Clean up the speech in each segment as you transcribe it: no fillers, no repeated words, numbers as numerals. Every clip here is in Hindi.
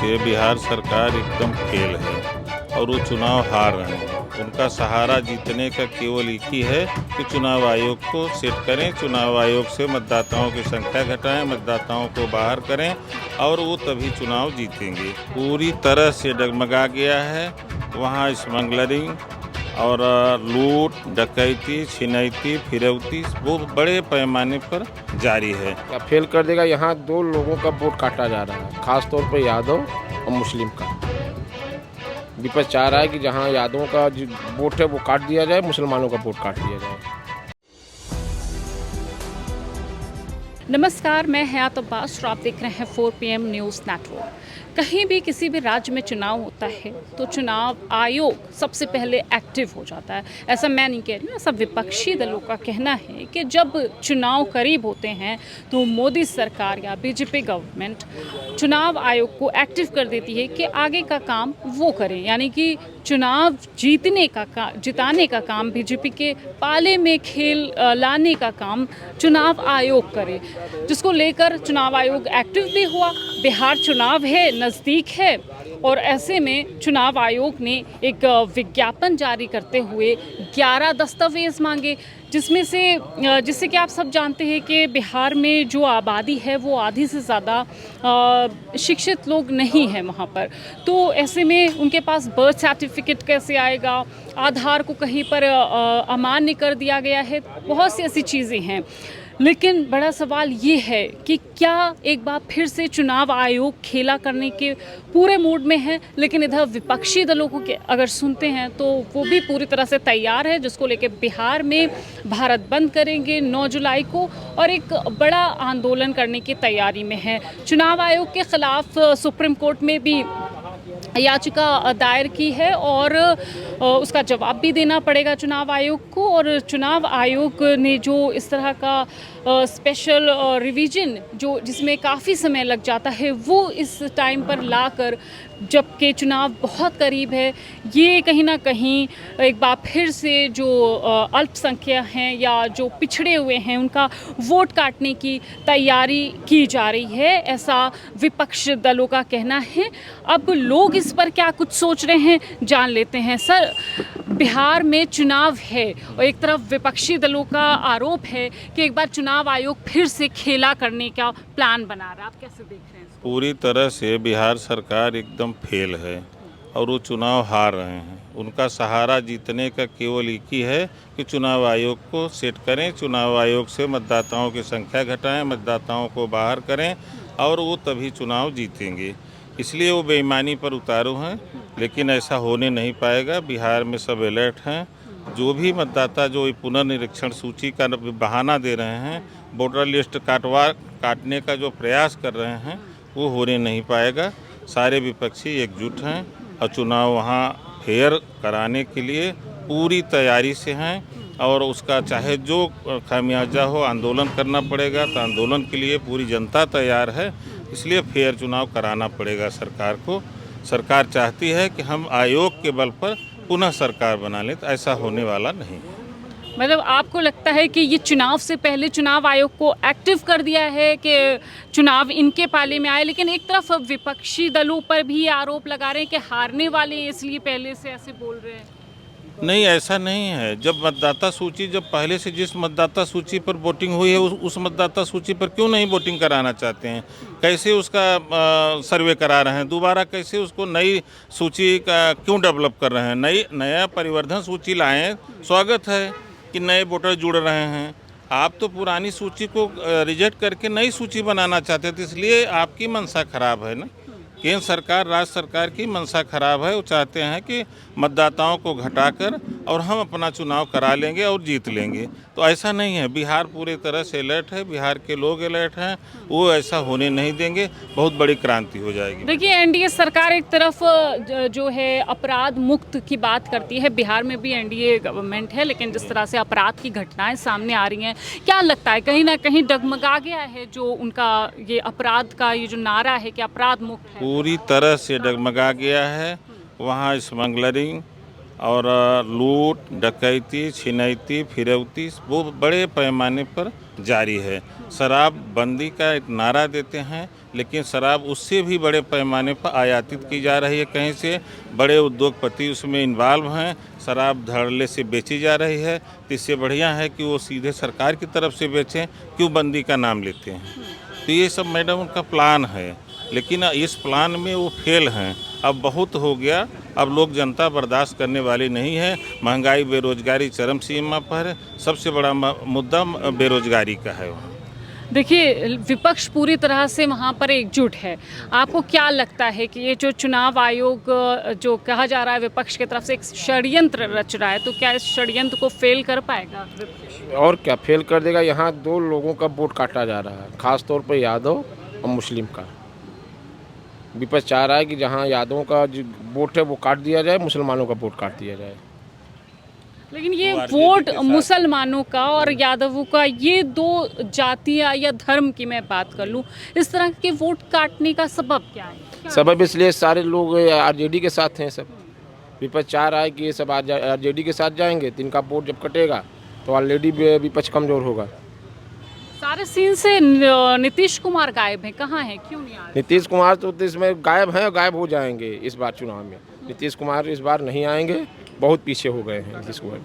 से बिहार सरकार एकदम फेल है और वो चुनाव हार रहे हैं। उनका सहारा जीतने का केवल एक ही है कि चुनाव आयोग को सेट करें, चुनाव आयोग से मतदाताओं की संख्या घटाएं, मतदाताओं को बाहर करें और वो तभी चुनाव जीतेंगे। पूरी तरह से डगमगा गया है। वहाँ स्मगलरिंग और लूट, डकैती, छिनैती, फिरौती बहुत बड़े पैमाने पर जारी है। क्या फेल कर देगा। यहाँ दो लोगों का वोट काटा जा रहा है, खास तौर पर यादव और मुस्लिम का। विपक्ष चाह रहा है कि जहाँ यादवों का जो वोट है वो काट दिया जाए, मुसलमानों का वोट काट दिया जाए। नमस्कार, मैं हयात अब्बास और आप देख रहे हैं 4 PM न्यूज़ नेटवर्क। कहीं भी किसी भी राज्य में चुनाव होता है तो चुनाव आयोग सबसे पहले एक्टिव हो जाता है। ऐसा मैं नहीं कह रही हूँ, ऐसा विपक्षी दलों का कहना है कि जब चुनाव करीब होते हैं तो मोदी सरकार या बीजेपी गवर्नमेंट चुनाव आयोग को एक्टिव कर देती है कि आगे का काम वो करें, यानी कि चुनाव जिताने का काम, बीजेपी के पाले में खेल लाने का काम चुनाव आयोग करे, जिसको लेकर चुनाव आयोग एक्टिव भी हुआ। बिहार चुनाव है, नज़दीक है और ऐसे में चुनाव आयोग ने एक विज्ञापन जारी करते हुए 11 दस्तावेज़ मांगे, जिससे कि आप सब जानते हैं कि बिहार में जो आबादी है वो आधी से ज़्यादा शिक्षित लोग नहीं हैं वहाँ पर। तो ऐसे में उनके पास बर्थ सर्टिफिकेट कैसे आएगा, आधार को कहीं पर अमान्य कर दिया गया है, बहुत सी ऐसी चीज़ें हैं। लेकिन बड़ा सवाल ये है कि क्या एक बार फिर से चुनाव आयोग खेला करने के पूरे मूड में है, लेकिन इधर विपक्षी दलों को अगर सुनते हैं तो वो भी पूरी तरह से तैयार है, जिसको लेके बिहार में भारत बंद करेंगे 9 जुलाई को और एक बड़ा आंदोलन करने की तैयारी में है। चुनाव आयोग के खिलाफ सुप्रीम कोर्ट में भी याचिका दायर की है और उसका जवाब भी देना पड़ेगा चुनाव आयोग को। और चुनाव आयोग ने जो इस तरह का स्पेशल रिवीजन जिसमें काफ़ी समय लग जाता है, वो इस टाइम पर लाकर, जबकि चुनाव बहुत करीब है, ये कहीं ना कहीं एक बार फिर से जो अल्पसंख्यक हैं या जो पिछड़े हुए हैं उनका वोट काटने की तैयारी की जा रही है, ऐसा विपक्ष दलों का कहना है। अब लोग इस पर क्या कुछ सोच रहे हैं, जान लेते हैं। सर, बिहार में चुनाव है और एक तरफ विपक्षी दलों का आरोप है कि एक बार चुनाव आयोग फिर से खेला करने का प्लान बना रहा है, आप कैसे देख रहे हैं? पूरी तरह से बिहार सरकार एकदम फेल है और वो चुनाव हार रहे हैं। उनका सहारा जीतने का केवल एक ही है कि चुनाव आयोग को सेट करें, चुनाव आयोग से मतदाताओं की संख्या घटाएं, मतदाताओं को बाहर करें और वो तभी चुनाव जीतेंगे। इसलिए वो बेईमानी पर उतारू हैं, लेकिन ऐसा होने नहीं पाएगा। बिहार में सब अलर्ट हैं। जो भी मतदाता जो पुनर्निरीक्षण सूची का बहाना दे रहे हैं, वोटर लिस्ट काटने का जो प्रयास कर रहे हैं, वो होने नहीं पाएगा। सारे विपक्षी एकजुट हैं और चुनाव वहाँ फेयर कराने के लिए पूरी तैयारी से हैं और उसका चाहे जो खामियाजा हो, आंदोलन करना पड़ेगा तो आंदोलन के लिए पूरी जनता तैयार है। इसलिए फेयर चुनाव कराना पड़ेगा सरकार को। सरकार चाहती है कि हम आयोग के बल पर पुनः सरकार बना लें, तो ऐसा होने वाला नहीं। मतलब आपको लगता है कि ये चुनाव से पहले चुनाव आयोग को एक्टिव कर दिया है कि चुनाव इनके पाले में आए, लेकिन एक तरफ विपक्षी दलों पर भी आरोप लगा रहे हैं कि हारने वाले हैं इसलिए पहले से ऐसे बोल रहे हैं? नहीं, ऐसा नहीं है। जब पहले से जिस मतदाता सूची पर वोटिंग हुई है उस मतदाता सूची पर क्यों नहीं वोटिंग कराना चाहते हैं? कैसे उसका सर्वे करा रहे हैं? दोबारा कैसे उसको नई सूची का क्यों डेवलप कर रहे हैं? नया परिवर्धन सूची लाएं, स्वागत है कि नए वोटर जुड़ रहे हैं। आप तो पुरानी सूची को रिजेक्ट करके नई सूची बनाना चाहते थे, इसलिए आपकी मंशा खराब है ना। केंद्र सरकार, राज्य सरकार की मंशा खराब है। वो चाहते हैं कि मतदाताओं को घटाकर और हम अपना चुनाव करा लेंगे और जीत लेंगे, तो ऐसा नहीं है। बिहार पूरी तरह से अलर्ट है, बिहार के लोग अलर्ट हैं, वो ऐसा होने नहीं देंगे। बहुत बड़ी क्रांति हो जाएगी। देखिए, एनडीए सरकार एक तरफ जो है अपराध मुक्त की बात करती है, बिहार में भी एनडीए गवर्नमेंट है, लेकिन जिस तरह से अपराध की घटनाएं सामने आ रही हैं, क्या लगता है कहीं ना कहीं डगमगा गया है जो उनका ये अपराध का ये जो नारा है कि अपराध मुक्त है? पूरी तरह से डगमगा गया है। वहाँ स्मगलरिंग और लूट, डकैती, छिनैती, फिरौती वो बड़े पैमाने पर जारी है। शराब बंदी का एक नारा देते हैं, लेकिन शराब उससे भी बड़े पैमाने पर आयातित की जा रही है। कहीं से बड़े उद्योगपति उसमें इन्वॉल्व हैं, शराब धड़ल्ले से बेची जा रही है। तो इससे बढ़िया है कि वो सीधे सरकार की तरफ से बेचें, क्यों बंदी का नाम लेते हैं। तो ये सब मैडम उनका प्लान है, लेकिन इस प्लान में वो फेल हैं। अब बहुत हो गया, अब लोग जनता बर्दाश्त करने वाली नहीं है। महंगाई, बेरोजगारी चरम सीमा पर है। सबसे बड़ा मुद्दा बेरोजगारी का है। देखिए, विपक्ष पूरी तरह से वहाँ पर एकजुट है। आपको क्या लगता है कि ये जो चुनाव आयोग जो कहा जा रहा है विपक्ष की तरफ से एक षड्यंत्र रच रहा है, तो क्या इस षड्यंत्र को फेल कर पाएगा? और क्या फेल कर देगा। यहाँ दो लोगों का वोट काटा जा रहा है, खास तौर पर यादव और मुस्लिम का। विपक्ष चाह रहा है कि जहाँ यादवों का जो वोट है वो काट दिया जाए, मुसलमानों का वोट काट दिया जाए। लेकिन ये वोट मुसलमानों का और यादवों का, ये दो जातियाँ या धर्म की मैं बात कर लूँ, इस तरह के वोट काटने का सबब क्या है? सबब इसलिए सारे लोग आरजेडी के साथ हैं। सब विपक्ष चाह रहा है कि ये सब आरजेडी के साथ जाएंगे, तो इनका वोट जब कटेगा तो ऑलरेडी विपक्ष कमजोर होगा। सारे सीन से नीतीश कुमार गायब हैं, कहाँ हैं, क्यों नहीं आ रहे? नीतीश कुमार तो इसमें गायब हैं और गायब हो जाएंगे इस बार चुनाव में। नीतीश कुमार इस बार नहीं आएंगे, बहुत पीछे हो गए हैं नीतीश कुमार।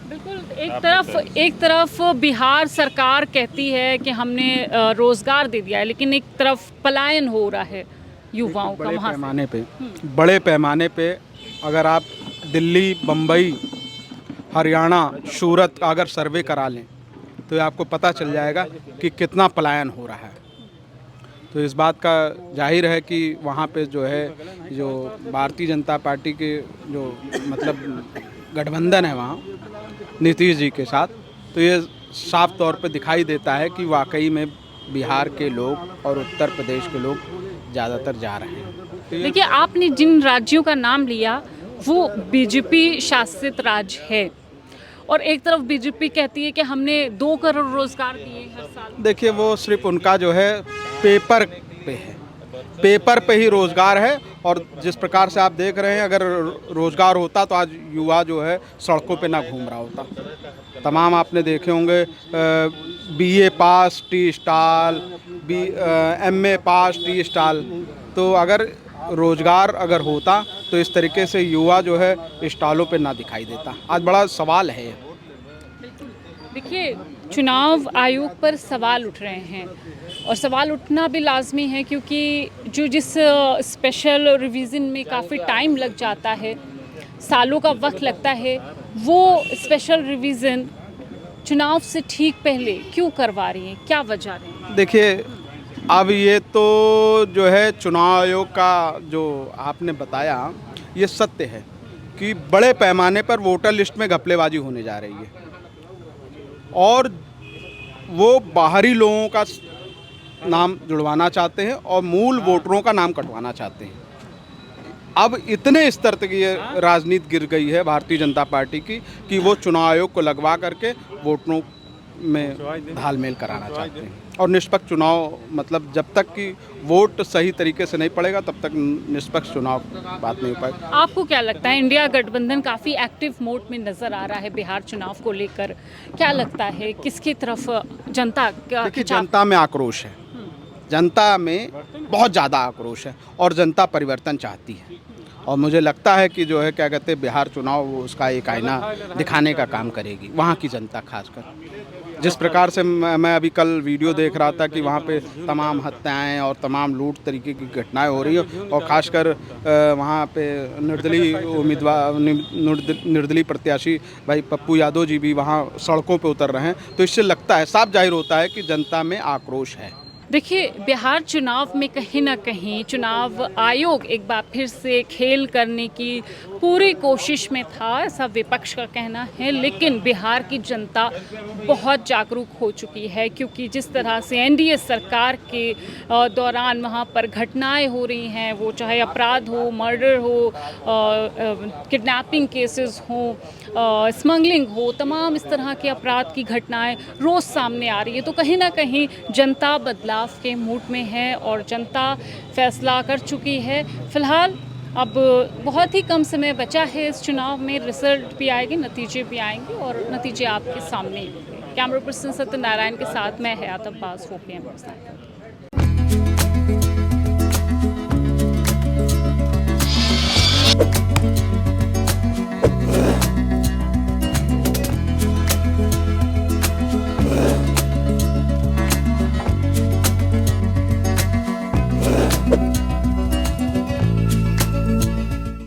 बिल्कुल, एक तरफ बिहार सरकार कहती है कि हमने रोजगार दे दिया है, लेकिन एक तरफ पलायन हो रहा है युवाओं का वहाँ बड़े पैमाने पे अगर आप दिल्ली, बम्बई, हरियाणा, सूरत का अगर सर्वे करा लें तो आपको पता चल जाएगा कि कितना पलायन हो रहा है। तो इस बात का जाहिर है कि वहाँ पे जो है, जो भारतीय जनता पार्टी के जो मतलब गठबंधन है वहाँ नीतीश जी के साथ, तो ये साफ तौर पे दिखाई देता है कि वाकई में बिहार के लोग और उत्तर प्रदेश के लोग ज़्यादातर जा रहे हैं। देखिए, आपने जिन राज्यों का नाम लिया वो बीजेपी शासित राज्य है, और एक तरफ बीजेपी कहती है कि हमने 2 करोड़ रोजगार दिए हर साल। देखिए, वो सिर्फ उनका जो है पेपर पे है, पेपर पे ही रोज़गार है। और जिस प्रकार से आप देख रहे हैं, अगर रोज़गार होता तो आज युवा जो है सड़कों पे ना घूम रहा होता। तमाम आपने देखे होंगे BA पास टी स्टॉल, MA पास टी स्टॉल। तो अगर रोज़गार अगर होता तो इस तरीके से युवा जो है स्टॉलों पे ना दिखाई देता। आज बड़ा सवाल है। देखिए, चुनाव आयोग पर सवाल उठ रहे हैं, और सवाल उठना भी लाजमी है, क्योंकि जिस स्पेशल रिवीजन में काफ़ी टाइम लग जाता है, सालों का वक्त लगता है, वो स्पेशल रिवीजन चुनाव से ठीक पहले क्यों करवा रही हैं, क्या वजह रही है? देखिए, अब ये तो जो है चुनाव आयोग का जो आपने बताया, ये सत्य है कि बड़े पैमाने पर वोटर लिस्ट में घपलेबाजी होने जा रही है, और वो बाहरी लोगों का नाम जुड़वाना चाहते हैं और मूल वोटरों का नाम कटवाना चाहते हैं। अब इतने स्तर तक ये राजनीति गिर गई है भारतीय जनता पार्टी की कि वो चुनाव आयोग को लगवा करके वोटरों में घालमेल कराना चाहते हैं। और निष्पक्ष चुनाव, मतलब जब तक कि वोट सही तरीके से नहीं पड़ेगा तब तक निष्पक्ष चुनाव बात नहीं हो पाएगी। आपको क्या लगता है, इंडिया गठबंधन काफ़ी एक्टिव मोड में नज़र आ रहा है बिहार चुनाव को लेकर, क्या लगता है किसकी तरफ जनता का? देखिए, जनता में आक्रोश है, जनता में बहुत ज़्यादा आक्रोश है, और जनता परिवर्तन चाहती है। और मुझे लगता है कि जो है क्या कहते हैं, बिहार चुनाव उसका एक आईना दिखाने का काम करेगी वहाँ की जनता। खासकर जिस प्रकार से मैं अभी कल वीडियो देख रहा था कि वहाँ पे तमाम हत्याएं और तमाम लूट तरीके की घटनाएं हो रही हैं, और ख़ासकर वहाँ पे निर्दलीय प्रत्याशी भाई पप्पू यादव जी भी वहाँ सड़कों पे उतर रहे हैं। तो इससे लगता है, साफ जाहिर होता है कि जनता में आक्रोश है। देखिए, बिहार चुनाव में कहीं ना कहीं चुनाव आयोग एक बार फिर से खेल करने की पूरी कोशिश में था, ऐसा विपक्ष का कहना है। लेकिन बिहार की जनता बहुत जागरूक हो चुकी है, क्योंकि जिस तरह से एनडीए सरकार के दौरान वहाँ पर घटनाएं हो रही हैं, वो चाहे अपराध हो, मर्डर हो, किडनैपिंग केसेस हो, स्मगलिंग हो, तमाम इस तरह के अपराध की घटनाएं रोज़ सामने आ रही है। तो कहीं ना कहीं जनता बदलाव के मूड में है और जनता फैसला कर चुकी है। फिलहाल अब बहुत ही कम समय बचा है इस चुनाव में, रिजल्ट भी आएंगे, नतीजे भी आएंगे और नतीजे आपके सामने ही होंगे। कैमरा पर्सन सत्यनारायण के साथ मैं हयात अब्बास, 4 PM न्यूज़ नेटवर्क।